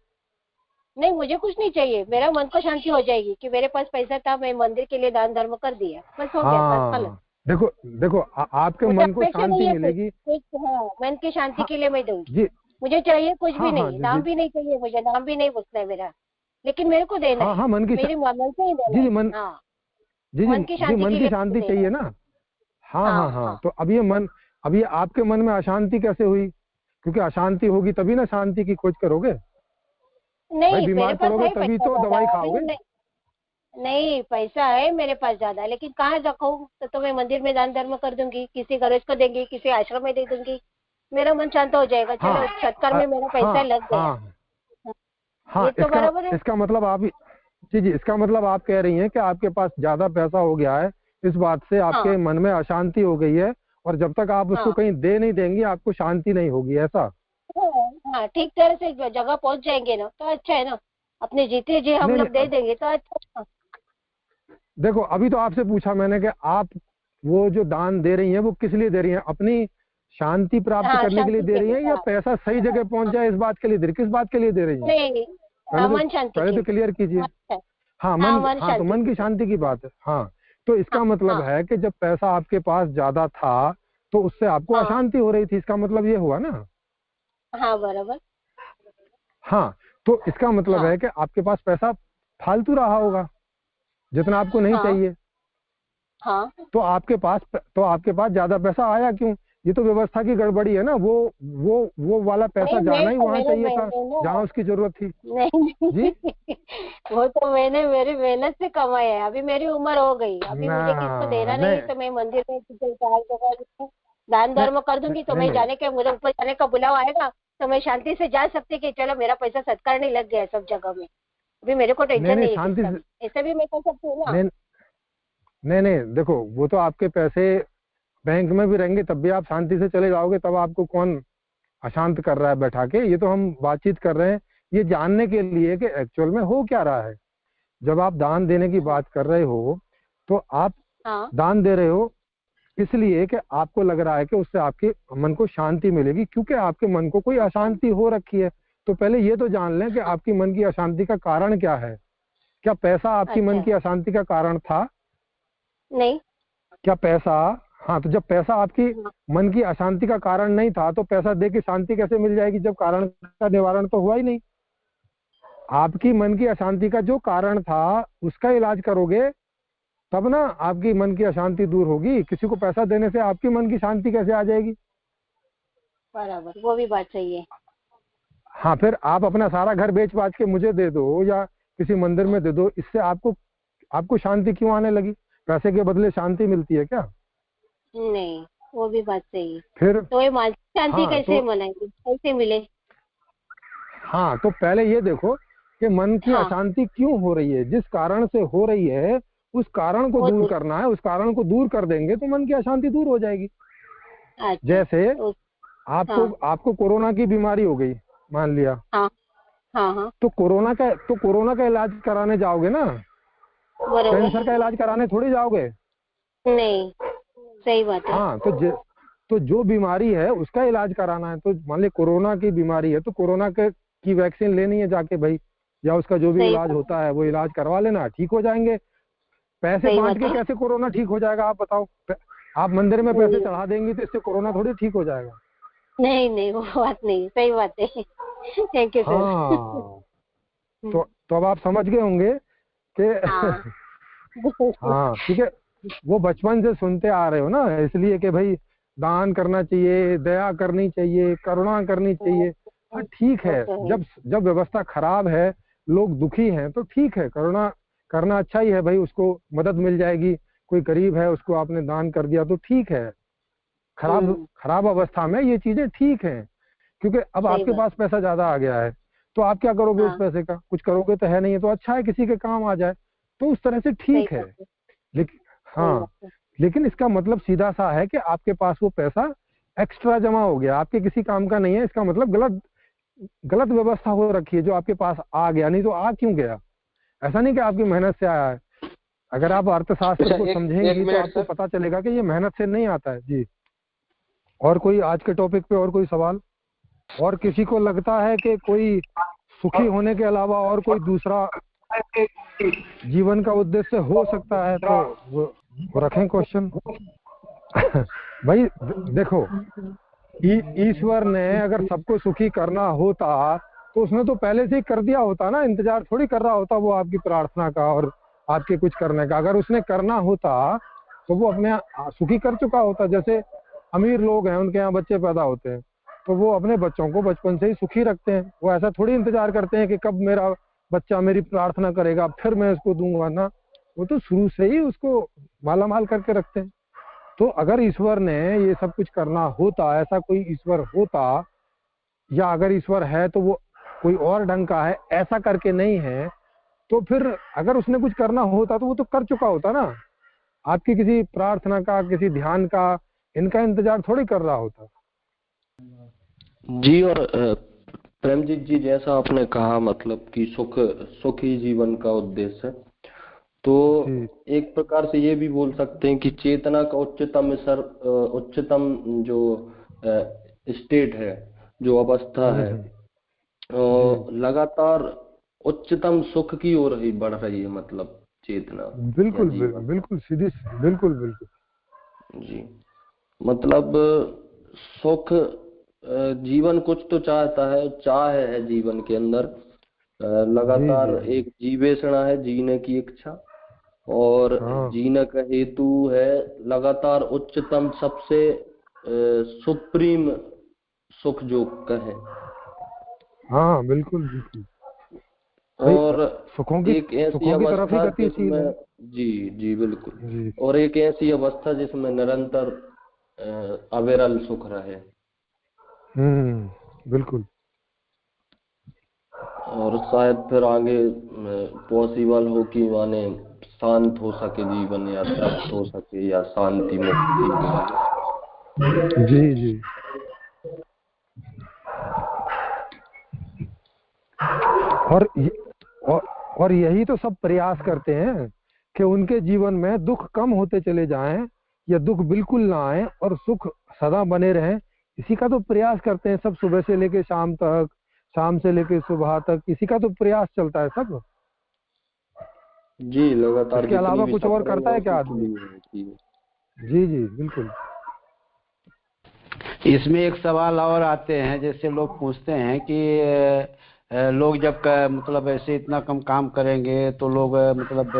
नहीं, मुझे कुछ नहीं चाहिए, मेरा मन को शांति हो जाएगी कि मेरे पास पैसा था, मैं मंदिर के लिए दान धर्म कर दिया, बस हो गया, बस खत्म। हाँ देखो देखो आपके मुझे मन को अपेक्षा नहीं शांति है मिलेगी। कुछ, हाँ, मन की शांति हाँ के लिए मैं दूंगी। जी मुझे चाहिए कुछ भी हाँ हाँ नहीं, जी नाम जी भी नहीं चाहिए मुझे, नाम भी नहीं पूछना है मेरा, लेकिन मेरे को देना हाँ है, हाँ मेरी मन से ही देना जी है। जी मन हाँ, जी जी मन की जी शांति मन के की लिए मुझे शांति देना चाहिए है। ना। हाँ हाँ हाँ हाँ, हाँ। तो अब ये आपके मन में अशांति कैसे हुई? क्योंकि अशांति होगी तभी ना शांति की खोज करोगे। भाई नहीं, मेरे बीमार पास पड़ोगे है तभी पैसा तो ज्यादा, दवाई अभी खाओगे। नहीं पैसा है मेरे पास ज्यादा, लेकिन कहाँ रखूँ? तो मैं मंदिर में दान धर्म कर दूंगी, किसी गरीब को देंगी, किसी आश्रम में दे दूंगी, मेरा मन शांत हो जाएगा। हाँ चलो, सत्कार में मेरा पैसा हाँ लग गया। हाँ हाँ, ये तो बराबर है। इसका मतलब आप जी जी इसका मतलब आप कह रही हैं कि आपके पास ज्यादा पैसा हो गया है, इस बात से आपके हाँ मन में अशांति हो गई है, और जब तक आप उसको हाँ कहीं दे नहीं देंगी आपको शांति नहीं होगी, ऐसा? हाँ, ठीक तरह से जगह पहुंच जाएंगे ना तो अच्छा है ना, अपने जीते जी हम नहीं लोग दे नहीं देंगे तो अच्छा है। देखो अभी तो आपसे पूछा मैंने कि आप वो जो दान दे रही हैं वो किस लिए दे रही हैं? अपनी शांति प्राप्त हाँ, करने के लिए शांति दे के रही लिए, हैं या हाँ पैसा सही जगह पहुंच हाँ। जाए इस बात के लिए दे रही? किस बात के लिए दे रही हैं नहीं, हाँ, मन शांति पहले के तो लिए। क्लियर कीजिए। अच्छा, हाँ हाँ, मन हाँ, तो शांति मन के की लिए। शांति की बात है। हाँ, तो इसका हाँ मतलब हाँ है कि जब पैसा आपके पास ज्यादा था तो उससे आपको हाँ अशांति हो रही थी, इसका मतलब ये हुआ ना। हाँ, बराबर। हाँ, तो इसका मतलब हाँ है कि आपके पास पैसा फालतू रहा होगा जितना आपको नहीं हाँ चाहिए। हाँ तो आपके पास ज्यादा पैसा आया क्यों? ये तो व्यवस्था की गड़बड़ी है ना। वो वाला पैसा नहीं, जाना ही तो वहां मेरे चाहिए था मैंने जहाँ उसकी जरूरत थी। नहीं जी वो तो मैंने मेरी मेहनत से कमाया है। अभी मेरी उम्र हो गई, अभी ना, मुझे किसको देना नहीं नहीं, तो मैं मंदिर में चार जगह दान धर्म कर दूंगी, तो नहीं मैं नहीं जाने के, मुझे ऊपर जाने का बुलावा आएगा तो मैं शांति से जा सकती कि चलो मेरा पैसा सत्कार नहीं लग गया है सब जगह में, अभी मेरे को टेंशन नहीं नहीं है शांति किसका से, भी। ऐसे भी मैं कर सकती हूँ ना। नहीं नहीं नहीं, देखो वो तो आपके पैसे बैंक में भी रहेंगे तब भी आप शांति से चले जाओगे, तब आपको कौन अशांत कर रहा है बैठा के। ये तो हम बातचीत कर रहे हैं ये जानने के लिए कि एक्चुअल में हो क्या रहा है। जब आप दान देने की बात कर रहे हो तो आप हाँ दान दे रहे हो इसलिए कि आपको लग रहा है कि उससे आपके मन को शांति मिलेगी, क्योंकि आपके मन को कोई अशांति हो रखी है। तो पहले ये तो जान लें कि आपकी मन की अशांति का कारण क्या है। क्या पैसा आपकी मन अच्छा की अशांति का कारण था? नहीं। क्या पैसा, हाँ, तो जब पैसा आपकी हाँ, मन की अशांति का कारण नहीं था तो पैसा दे के शांति कैसे मिल जाएगी जब कारण का निवारण तो हुआ ही नहीं। आपकी मन की अशांति का जो कारण था उसका इलाज करोगे तब ना आपकी मन की अशांति दूर होगी। किसी को पैसा देने से आपकी मन की शांति कैसे आ जाएगी? बराबर, वो भी बात सही है। हाँ, फिर आप अपना सारा घर बेच बाच के मुझे दे दो या किसी मंदिर में दे दो, इससे आपको शांति क्यों आने लगी? पैसे के बदले शांति मिलती है क्या? नहीं, वो भी बात सही है। फिर तो ये मानसिक शांति हाँ कैसे तो मनाएंगे, कैसे मिले? हाँ, तो पहले ये देखो कि मन की हाँ अशांति क्यों हो रही है। जिस कारण से हो रही है उस कारण को वो दूर दूर। करना है। उस कारण को दूर कर देंगे तो मन की अशांति दूर हो जाएगी। अच्छा जैसे तो आपको हाँ आपको कोरोना की बीमारी हो गई मान लिया, हाँ हाँ हाँ तो कोरोना का इलाज कराने जाओगे ना, बरोबर। कैंसर का इलाज कराने थोड़ी जाओगे। नहीं, सही बात है। हाँ, तो जो बीमारी है उसका इलाज कराना है। तो मान ली कोरोना की बीमारी है तो कोरोना की वैक्सीन लेनी है जाके भाई, या उसका जो भी सही इलाज होता है वो इलाज करवा लेना, ठीक हो जाएंगे। पैसे सही बांट बात के है। कैसे कोरोना ठीक हो जाएगा आप बताओ? आप मंदिर में पैसे चढ़ा देंगे तो इससे कोरोना थोड़ी ठीक हो जाएगा। नहीं नहीं, वो बात नहीं, सही बात है। Thank you sir. हाँ, तो अब आप समझ गए होंगे कि हाँ हाँ, ठीक है। वो बचपन से सुनते आ रहे हो ना, इसलिए कि भाई दान करना चाहिए, दया करनी चाहिए, करुणा करनी चाहिए। हाँ ठीक है, जब व्यवस्था खराब है, लोग दुखी हैं तो ठीक है, करुणा करना अच्छा ही है भाई। उसको मदद मिल जाएगी, कोई गरीब है उसको आपने दान कर दिया तो ठीक है। खराब अवस्था में ये चीजें ठीक है, क्योंकि अब सही आपके बात। पास पैसा ज्यादा आ गया है तो आप क्या करोगे उस हाँ पैसे का? कुछ करोगे तो है नहीं है, तो अच्छा है किसी के काम आ जाए तो उस तरह से सही ठीक है। बात है। लेकिन सही हाँ, बात है। लेकिन इसका मतलब सीधा सा है कि आपके पास वो पैसा एक्स्ट्रा जमा हो गया, आपके किसी काम का नहीं है। इसका मतलब गलत व्यवस्था हो रखी है जो आपके पास आ गया। नहीं तो आ क्यों गया? ऐसा नहीं कि आपकी मेहनत से आया है। अगर आप अर्थशास्त्र को समझेंगी तो आपको पता चलेगा कि ये मेहनत से नहीं आता है। जी, और कोई आज के टॉपिक पे और कोई सवाल? और किसी को लगता है कि कोई सुखी होने के अलावा और कोई दूसरा जीवन का उद्देश्य हो सकता है तो वो रखें क्वेश्चन। भाई देखो, ईश्वर ने अगर सबको सुखी करना होता तो उसने तो पहले से ही कर दिया होता ना। इंतजार थोड़ी कर रहा होता वो आपकी प्रार्थना का और आपके कुछ करने का। अगर उसने करना होता तो वो अपने सुखी कर चुका होता। जैसे अमीर लोग हैं, उनके यहाँ बच्चे पैदा होते हैं तो वो अपने बच्चों को बचपन से ही सुखी रखते हैं। वो ऐसा थोड़ी इंतजार करते हैं कि कब मेरा बच्चा मेरी प्रार्थना करेगा फिर मैं उसको दूंगा ना। वो तो शुरू से ही उसको माला माल करके रखते हैं। तो अगर ईश्वर ने ये सब कुछ करना होता, ऐसा कोई ईश्वर होता, या अगर ईश्वर है तो वो कोई और ढंग का है, ऐसा करके नहीं है, तो फिर अगर उसने कुछ करना होता तो वो तो कर चुका होता ना। आपकी किसी प्रार्थना का, किसी ध्यान का, इनका इंतजार थोड़ी कर रहा होता। जी। और प्रेमजीत जी, जैसा आपने कहा मतलब कि सुख ही जीवन का उद्देश्य है, तो एक प्रकार से ये भी बोल सकते हैं कि चेतना का उच्चतम जो स्टेट है, जो अवस्था है, लगातार उच्चतम सुख की ओर ही बढ़ रही है। मतलब चेतना, बिल्कुल बिल्कुल सीधी, बिल्कुल जी। मतलब सुख जीवन कुछ तो चाहता है, चाह है जीवन के अंदर, लगातार एक जीवेषणा है, जीने की इच्छा, और जीने का हेतु है लगातार उच्चतम सबसे सुप्रीम सुख जो कहे। हाँ बिल्कुल बिल्कुल। और सुखों की एक ऐसी तरफ ही अवस्था गतिशील है। जिसमें जी जी बिल्कुल जी और एक ऐसी अवस्था जिसमें निरंतर अविरल सुख रहे। बिल्कुल। और शायद फिर आगे पॉसिबल हो कि माने शांत हो सके जीवन या तृप्त हो सके या शांति मुक्ति मिले। जी जी। और यही तो सब प्रयास करते हैं कि उनके जीवन में दुख कम होते चले जाएं या दुख बिल्कुल ना आए और सुख सदा बने रहें। इसी का तो प्रयास करते हैं सब, सुबह से लेके शाम तक, शाम से लेके सुबह तक, इसी का तो प्रयास चलता है सब। जी लगातार। इसके अलावा कुछ और करता है क्या आदमी? जी जी बिल्कुल। इसमें एक सवाल और आते हैं, जैसे लोग पूछते हैं कि लोग जब मतलब ऐसे इतना कम काम करेंगे तो लोग मतलब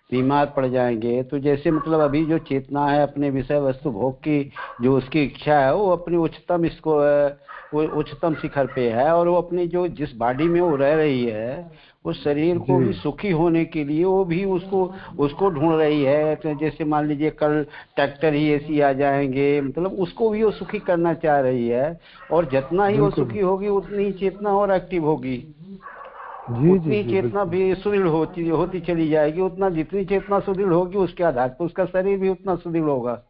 बीमार पड़ जाएंगे। तो जैसे मतलब अभी जो चेतना है अपने विषय वस्तु भोग की, जो उसकी इच्छा है वो अपनी उच्चतम इसको वो उच्चतम शिखर पे है, और वो अपनी जो जिस बॉडी में वो रह रही है उस शरीर को भी सुखी होने के लिए वो भी उसको ढूंढ रही है। तो जैसे मान लीजिए कल ट्रैक्टर ही ऐसी आ जाएंगे, मतलब उसको भी वो सुखी करना चाह रही है, और जितना ही वो सुखी होगी उतनी ही चेतना और एक्टिव होगी, उतनी चेतना भी सुदृढ़ होती चली जाएगी। उतना जितनी चेतना सुदृढ़ होगी उसके आधार पर उसका शरीर भी उतना सुदृढ़ होगा।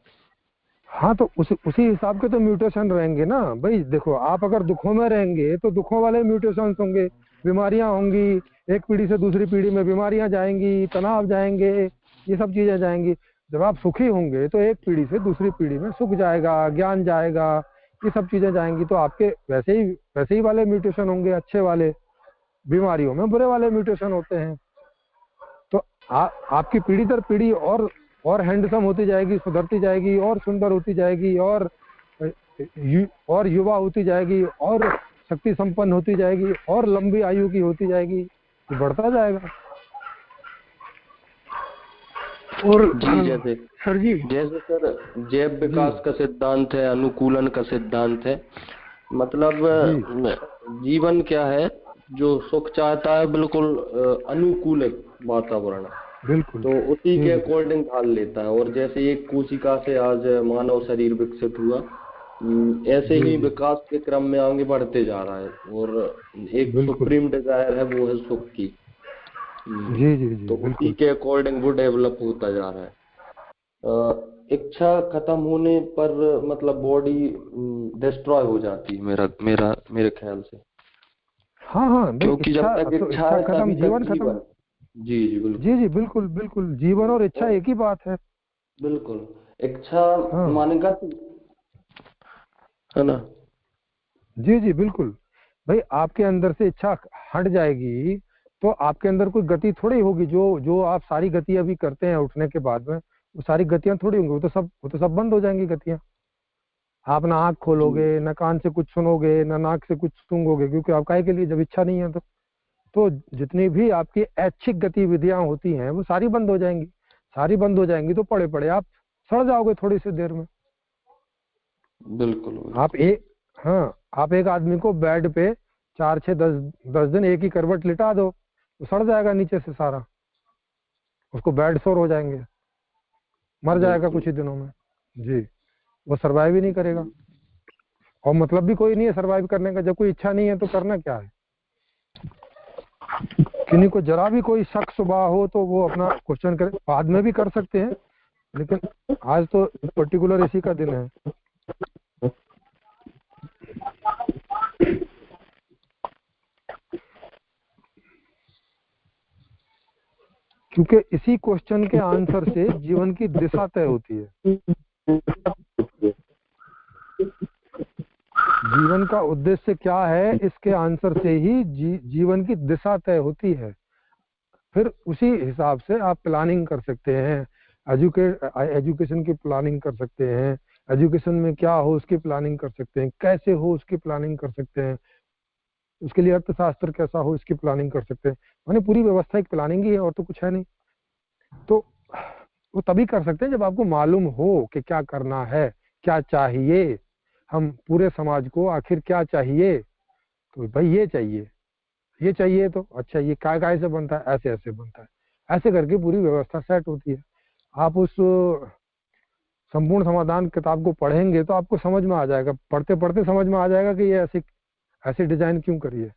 हाँ तो उसी हिसाब के तो म्यूटेशन रहेंगे ना भाई। देखो आप अगर दुखों में रहेंगे तो दुखों वाले म्यूटेशन होंगे, बीमारियां होंगी, एक पीढ़ी से दूसरी पीढ़ी में बीमारियां जाएंगी, तनाव जाएंगे, ये सब चीजें जाएंगी। जब आप सुखी होंगे तो एक पीढ़ी से दूसरी पीढ़ी में सुख जाएगा, ज्ञान जाएगा, ये सब चीजें जाएंगी। तो आपके वैसे ही वाले म्यूटेशन होंगे, अच्छे वाले। बीमारियों में बुरे वाले म्यूटेशन होते हैं। तो आपकी पीढ़ी दर पीढ़ी और हैंडसम होती जाएगी, सुधरती जाएगी, और सुंदर होती जाएगी, और युवा होती जाएगी, और शक्ति संपन्न होती जाएगी, और लंबी आयु की होती जाएगी, तो बढ़ता जाएगा। और जैसे सर जैव विकास का सिद्धांत है, अनुकूलन का सिद्धांत है। मतलब जीवन क्या है, जो सुख चाहता है बिल्कुल अनुकूलित वातावरण, बिल्कुल तो उसी के अकॉर्डिंग ढाल लेता है। और जैसे एक कोशिका से आज मानव शरीर विकसित हुआ, ऐसे ही विकास के क्रम में आगे बढ़ते जा रहा है। और एक सुप्रीम डिजायर है, वो है सुख की। जी तो उसी के अकॉर्डिंग वो डेवलप होता जा रहा है। इच्छा खत्म होने पर मतलब बॉडी डिस्ट्रॉय हो जाती है, मेरे ख्याल से। हाँ क्योंकि जब तक इच्छा है खत्म, जीवन खत्म। जी बिल्कुल। जी बिल्कुल। जीवन और इच्छा एक ही बात है। बिल्कुल। इच्छा मानेगा है ना। जी बिल्कुल भाई। आपके अंदर से इच्छा हट जाएगी तो आपके अंदर कोई गति थोड़ी होगी। जो आप सारी गति अभी करते हैं उठने के बाद में, वो सारी गतियां थोड़ी होंगी। वो तो सब बंद हो जाएंगी गतियां। आप ना आंख खोलोगे, ना कान से कुछ सुनोगे, ना नाक से कुछ सूंघोगे, क्योंकि आप काहे के लिए, जब इच्छा नहीं है तो जितनी भी आपकी ऐच्छिक गतिविधियां होती हैं वो सारी बंद हो जाएंगी। सारी बंद हो जाएंगी तो पड़े पड़े आप सड़ जाओगे थोड़ी सी देर में। बिल्कुल। आप एक आदमी को बेड पे 4, 6, 10 दिन एक ही करवट लिटा दो तो सड़ जाएगा नीचे से सारा, उसको बेड सोर हो जाएंगे, मर जाएगा कुछ ही दिनों में। जी, वो सरवाइव ही नहीं करेगा। और मतलब भी कोई नहीं है सरवाइव करने का। जब कोई इच्छा नहीं है तो करना क्या है। किन्हीं को जरा भी कोई शक सुबह हो तो वो अपना क्वेश्चन करे, बाद में भी कर सकते हैं, लेकिन आज तो पर्टिकुलर इसी का दिन है। क्योंकि इसी क्वेश्चन के आंसर से जीवन की दिशा तय होती है। जीवन का उद्देश्य क्या है, इसके आंसर से ही जीवन की दिशा तय होती है। फिर उसी हिसाब से आप प्लानिंग कर सकते हैं, एजुकेशन की प्लानिंग कर सकते हैं, एजुकेशन में क्या हो उसकी प्लानिंग कर सकते हैं, कैसे हो उसकी प्लानिंग कर सकते हैं, उसके लिए अर्थशास्त्र कैसा हो इसकी प्लानिंग कर सकते हैं। माने पूरी व्यवस्था एक प्लानिंग ही है और तो कुछ है नहीं। तो वो तभी कर सकते हैं जब आपको मालूम हो कि क्या करना है, क्या चाहिए, हम पूरे समाज को आखिर क्या चाहिए, तो भाई ये चाहिए तो अच्छा ये काय से बनता है, ऐसे ऐसे बनता है, ऐसे करके पूरी व्यवस्था सेट होती है। आप उस संपूर्ण समाधान किताब को पढ़ेंगे तो आपको समझ में आ जाएगा, पढ़ते पढ़ते समझ में आ जाएगा कि ये ऐसे डिजाइन क्यों करी है।